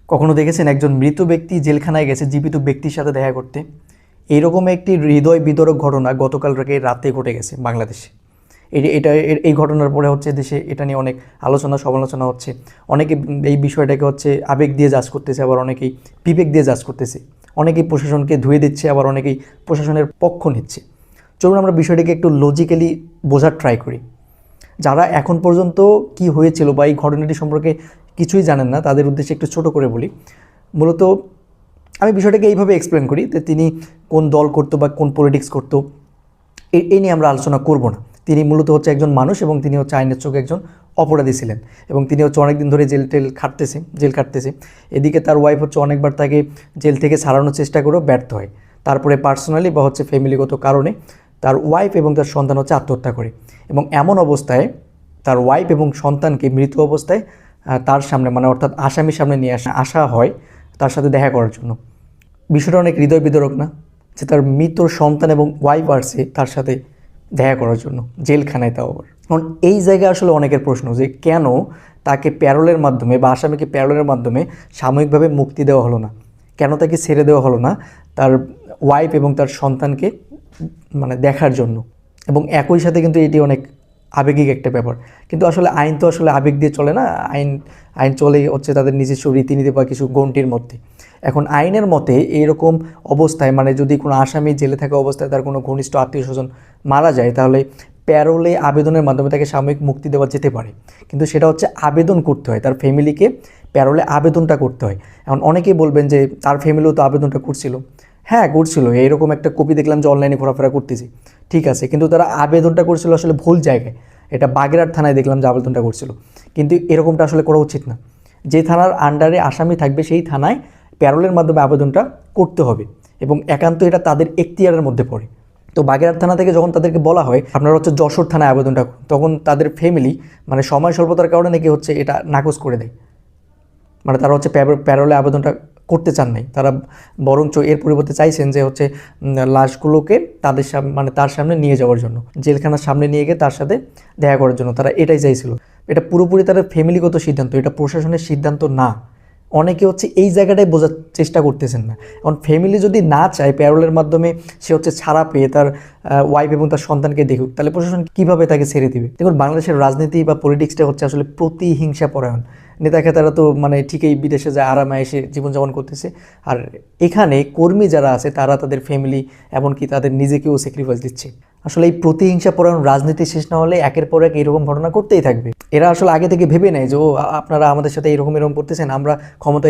কখনো দেখেছেন একজন মৃত ব্যক্তি জেলখানায় গেছে জীবিত ব্যক্তির সাথে দেখা করতে? এইরকম একটি হৃদয় বিদারক ঘটনা গতকাল রাতে ঘটে গেছে বাংলাদেশে। এই ঘটনার পরে হচ্ছে দেশে এটা নিয়ে অনেক আলোচনা সমালোচনা হচ্ছে। অনেকে এই বিষয়টাকে হচ্ছে আবেগ দিয়ে জাজ করতেছে, আবার অনেকেই বিবেক দিয়ে জাজ করতেছে। অনেকেই প্রশাসনকে ধুয়ে দিচ্ছে, আবার অনেকেই প্রশাসনের পক্ষ নিচ্ছে। চলুন আমরা বিষয়টাকে একটু লজিক্যালি বোঝার ট্রাই করি। যারা এখন পর্যন্ত কি হয়েছিল বা এই ঘটনাটি সম্পর্কে কিছুই জানেন না, তাদের উদ্দেশ্যে একটু ছোট করে বলি। মূলত আমি বিষয়টাকে এইভাবে এক্সপ্লেন করি যে তিনি কোন দল করতো বা কোন পলিটিক্স করতো এই নিয়ে আমরা আলোচনা করব না। তিনি মূলত হচ্ছে একজন মানুষ এবং তিনি হচ্ছে আইনের চোখে একজন অপরাধী ছিলেন এবং তিনি হচ্ছে অনেকদিন ধরে জেল খাটতেছে। এদিকে তার ওয়াইফ হচ্ছে অনেকবার তাকে জেল থেকে ছাড়ানোর চেষ্টা করেও ব্যর্থ হয়। তারপরে পার্সোনালি বা হচ্ছে ফ্যামিলিগত কারণে তার ওয়াইফ এবং তার সন্তান হচ্ছে আত্মহত্যা করে এবং এমন অবস্থায় তার ওয়াইফ এবং সন্তানকে মৃত অবস্থায় তার সামনে মানে অর্থাৎ আসামির সামনে নিয়ে আসা হয় তার সাথে দেখা করার জন্য। বিষয়টা অনেক হৃদয় বিদারক না, যে তার মৃত সন্তান এবং ওয়াইফ আসছে তার সাথে দেখা করার জন্য জেলখানায়, তাও আবার। কারণ এই জায়গায় আসলে অনেকের প্রশ্ন যে কেন তাকে প্যারোলের মাধ্যমে বা আসামিকে প্যারোলের মাধ্যমে সাময়িকভাবে মুক্তি দেওয়া হলো না, কেন তাকে ছেড়ে দেওয়া হলো না তার ওয়াইফ এবং তার সন্তানকে মানে দেখার জন্য। এবং একই সাথে কিন্তু এটি অনেক আবেগিক একটা ব্যাপার। কিন্তু আসলে আইন তো আসলে আবেগ দিয়ে চলে না, আইন চলে হচ্ছে তাদের নিজস্ব রীতিনীতি বা কিছু গণ্ডির মধ্যে। এখন আইনের মতে এইরকম অবস্থায় মানে যদি কোনো আসামি জেলে থাকা অবস্থায় তার কোনো ঘনিষ্ঠ আত্মীয় স্বজন মারা যায়, তাহলে প্যারোলে আবেদনের মাধ্যমে তাকে সাময়িক মুক্তি দেওয়া যেতে পারে। কিন্তু সেটা হচ্ছে আবেদন করতে হয়, তার ফ্যামিলিকে প্যারোলে আবেদনটা করতে হয়। এখন অনেকেই বলবেন যে তার ফ্যামিলিও তো আবেদনটা করছিল। হ্যাঁ, করছিল, এইরকম একটা কপি দেখলাম যে অনলাইনে ঘোরাফেরা করতেছি, ঠিক আছে, কিন্তু তারা আবেদনটা করছিল আসলে ভুল জায়গায়। এটা বাগেরহাট থানায় দেখলাম যে আবেদনটা করছিল, কিন্তু এরকমটা আসলে করা উচিত না। যে থানার আন্ডারে আসামি থাকবে সেই থানায় প্যারোলের মাধ্যমে আবেদনটা করতে হবে এবং একান্ত এটা তাদের এখতিয়ারের মধ্যে পড়ে। তো বাগেরহাট থানা থেকে যখন তাদেরকে বলা হয় আপনারা হচ্ছে যশোর থানায় আবেদনটা করুন, তখন তাদের ফ্যামিলি মানে সময় স্বল্পতার কারণে নাকি হচ্ছে এটা নাকচ করে দেয়। মানে তারা হচ্ছে প্যারোলে আবেদনটা করতে চান নাই, তারা বরঞ্চ এর পরিবর্তে চাইছেন যে হচ্ছে লাশগুলোকে তাদের সামনে মানে তার সামনে নিয়ে যাওয়ার জন্য, জেলখানার সামনে নিয়ে গিয়ে তার সাথে দেখা করার জন্য তারা এটাই চাইছিল। এটা পুরোপুরি তাদের ফ্যামিলিগত সিদ্ধান্ত, এটা প্রশাসনের সিদ্ধান্ত না। অনেকে হচ্ছে এই জায়গাটাই বোঝার চেষ্টা করতেছেন না। এখন ফ্যামিলি যদি না চায় প্যারোলের মাধ্যমে সে হচ্ছে ছাড়া পেয়ে তার ওয়াইফ এবং তার সন্তানকে দেখুক, তাহলে প্রশাসন কীভাবে তাকে ছেড়ে দিবে? দেখুন, বাংলাদেশের রাজনীতি বা পলিটিক্সটা হচ্ছে আসলে প্রতিহিংসা পরায়ণ। নেতাখেতারা তো মানে ঠিকই বিদেশে যায় আরামে এসে জীবনযাপন করতেছে, আর এখানে কর্মী যারা আছে তারা তাদের ফ্যামিলি এমনকি তাদের নিজেকেও স্যাক্রিফাইস দিচ্ছে। আসলে এই প্রতিহিংসা পরায়ণ রাজনীতি শেষ না হলে একের পর এক এরকম ঘটনা করতেই থাকবে। এরা আসলে আগে থেকে ভেবে নেয় যে ও আপনারা আমাদের সাথে এরকম করতেছেন, আমরা ক্ষমতায়